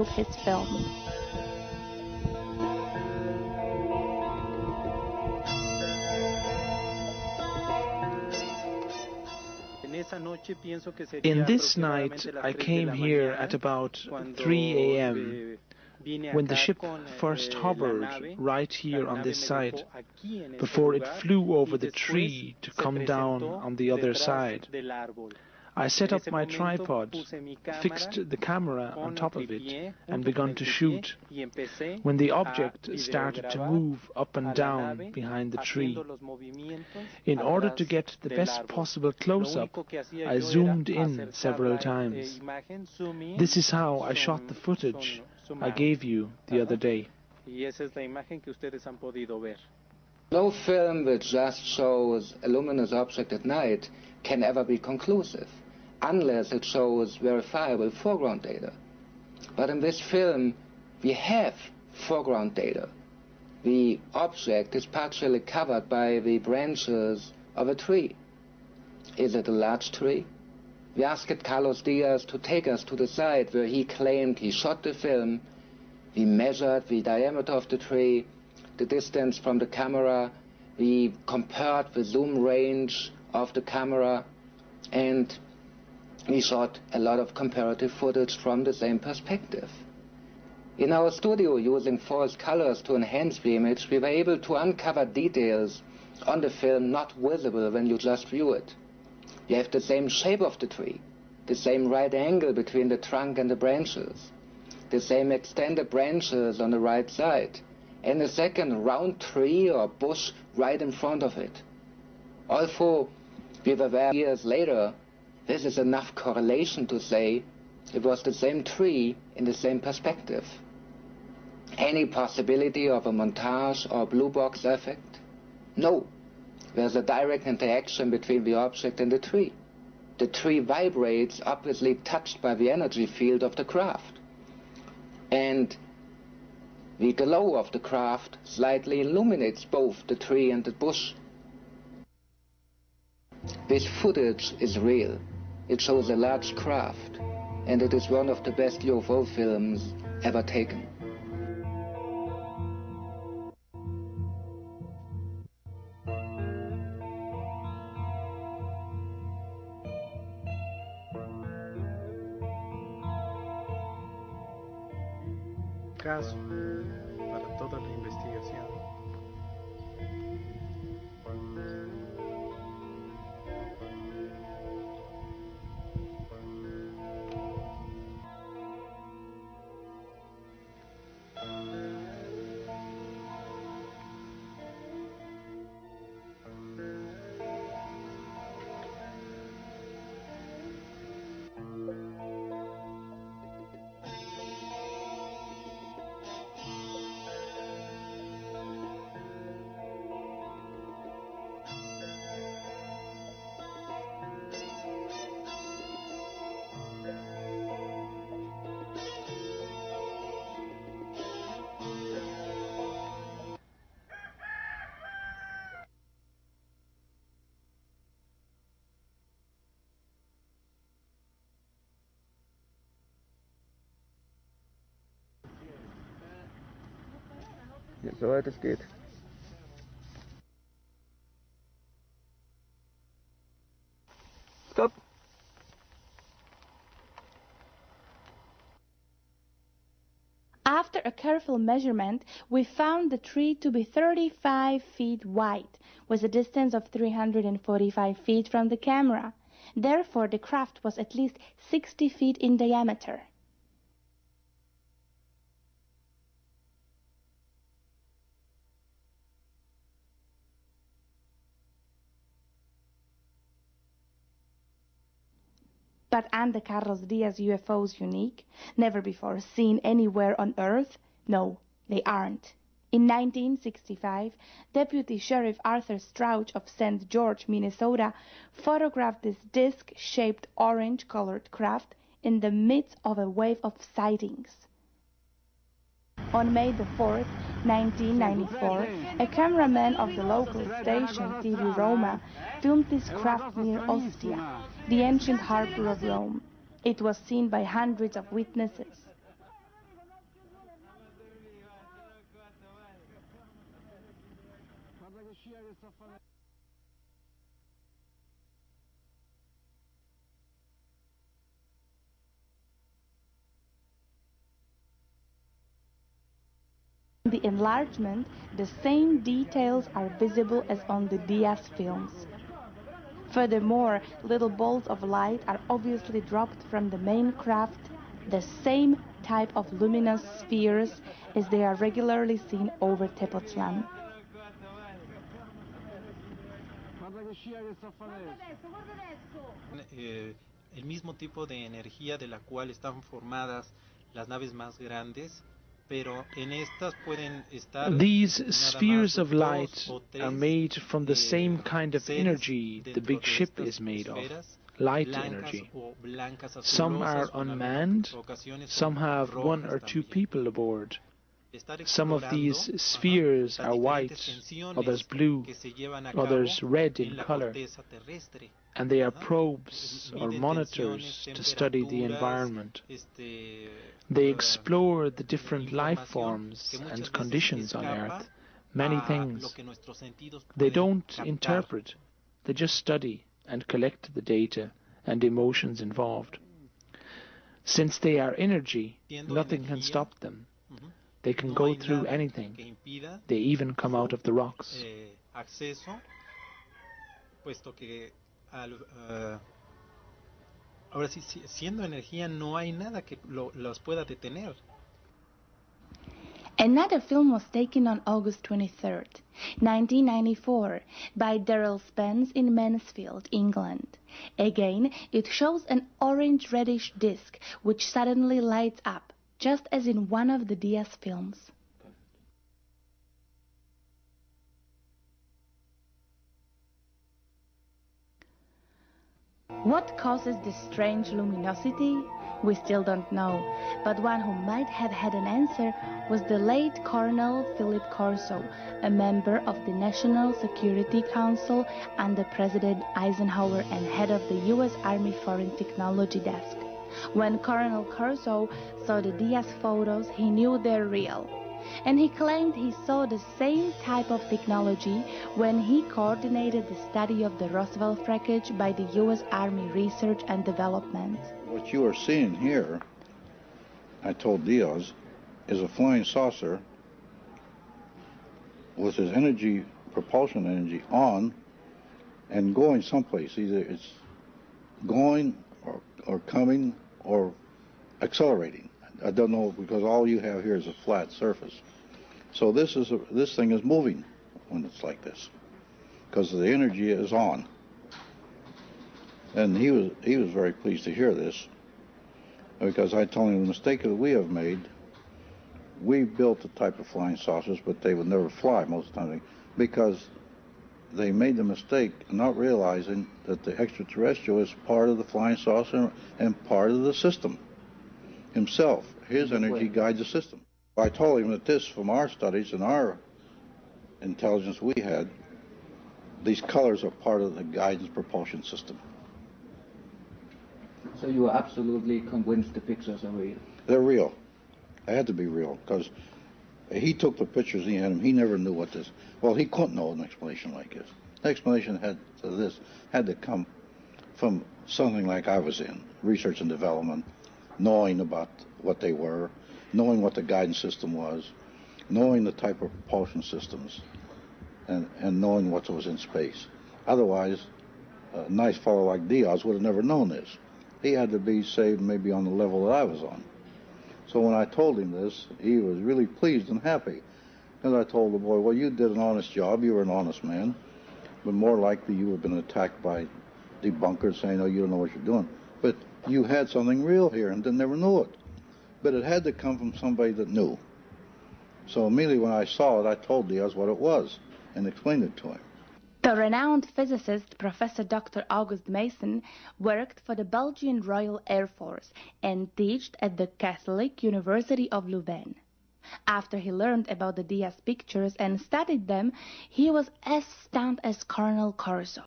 his film. In this night, I came here at about 3 a.m. when the ship first hovered right here on this side, before it flew over the tree to come down on the other side. I set up my tripod, fixed the camera on top of it, and begun to shoot, when the object started to move up and down behind the tree. In order to get the best possible close-up, I zoomed in several times. This is how I shot the footage I gave you the other day. No film which just shows a luminous object at night can ever be conclusive, unless it shows verifiable foreground data. But in this film, we have foreground data. The object is partially covered by the branches of a tree. Is it a large tree? We asked Carlos Dias to take us to the site where he claimed he shot the film. We measured the diameter of the tree, the distance from the camera, we compared the zoom range of the camera, and we shot a lot of comparative footage from the same perspective. In our studio, using false colors to enhance the image, we were able to uncover details on the film not visible when you just view it. You have the same shape of the tree, the same right angle between the trunk and the branches, the same extended branches on the right side, and a second round tree or bush right in front of it. Although we were aware years later, this is enough correlation to say it was the same tree in the same perspective. Any possibility of a montage or blue box effect? No. There's a direct interaction between the object and the tree. The tree vibrates, obviously touched by the energy field of the craft. And the glow of the craft slightly illuminates both the tree and the bush. This footage is real. It shows a large craft, and it is one of the best UFO films ever taken. Caso para toda la investigación. Ja, soweit es geht. Stop! After a careful measurement, we found the tree to be 35 feet wide, with a distance of 345 feet from the camera. Therefore, the craft was at least 60 feet in diameter. But are the Carlos Dias UFOs unique, never before seen anywhere on Earth? No, they aren't. In 1965, Deputy Sheriff Arthur Strauch of St. George, Minnesota, photographed this disc-shaped orange-colored craft in the midst of a wave of sightings. On May the 4th, 1994, a cameraman of the local station TV Roma filmed this craft near Ostia, the ancient harbor of Rome. It was seen by hundreds of witnesses. In the enlargement, the same details are visible as on the Dias films. Furthermore, little balls of light are obviously dropped from the main craft, the same type of luminous spheres as they are regularly seen over Tepoztlán. El mismo tipo de energía de la cual están formadas las naves más grandes, pero en estas pueden estar These spheres of light are made from the same kind of energy the big ship is made of, light energy. Some are unmanned, some have 1 or 2 people aboard. Some of these spheres are white, others blue, others red in color, and they are probes or monitors to study the environment. They explore the different life forms and conditions on Earth, many things. They don't interpret, they just study and collect the data and emotions involved. Since they are energy, nothing can stop them. They can go through anything. They even come out of the rocks. Ahora sí, siendo energía, no hay nada que los pueda detener. Another film was taken on August 23, 1994, by Darrell Spence in Mansfield, England. Again, it shows an orange-reddish disc which suddenly lights up, just as in one of the Dias films. What causes this strange luminosity? We still don't know, but one who might have had an answer was the late Colonel Philip Corso, a member of the National Security Council under President Eisenhower and head of the U.S. Army Foreign Technology Desk. When Colonel Corso saw the Dias photos, he knew they're real. And he claimed he saw the same type of technology when he coordinated the study of the Roswell wreckage by the U.S. Army Research and Development. What you are seeing here, I told Diaz, is a flying saucer with its energy, propulsion energy on and going someplace. Either it's going or coming or accelerating. I don't know, because all you have here is a flat surface. So this thing is moving when it's like this, because the energy is on. And he was very pleased to hear this, because I told him the mistake that we have made. We built the type of flying saucers, but they would never fly most of the time, because they made the mistake of not realizing that the extraterrestrial is part of the flying saucer and part of the system himself. His energy guides the system. I told him that this, from our studies and our intelligence we had, these colors are part of the guidance propulsion system. So you are absolutely convinced the pictures are real? They're real. They had to be real, because he took the pictures he had them. He never knew what this. Well, he couldn't know an explanation like this. The explanation had to come from something like I was in, research and development, knowing about what they were, knowing what the guidance system was, knowing the type of propulsion systems, and knowing what was in space. Otherwise, a nice fellow like Diaz would have never known this. He had to be, say, maybe on the level that I was on. So when I told him this, he was really pleased and happy. Because I told the boy, well, you did an honest job, you were an honest man, but more likely you have been attacked by debunkers saying, oh, you don't know what you're doing. But you had something real here and never knew it. But it had to come from somebody that knew. So immediately when I saw it, I told Diaz what it was and explained it to him. The renowned physicist Professor Dr. August Mason worked for the Belgian Royal Air Force and taught at the Catholic University of Louvain. After he learned about the Dias pictures and studied them, he was as stunned as Colonel Corso.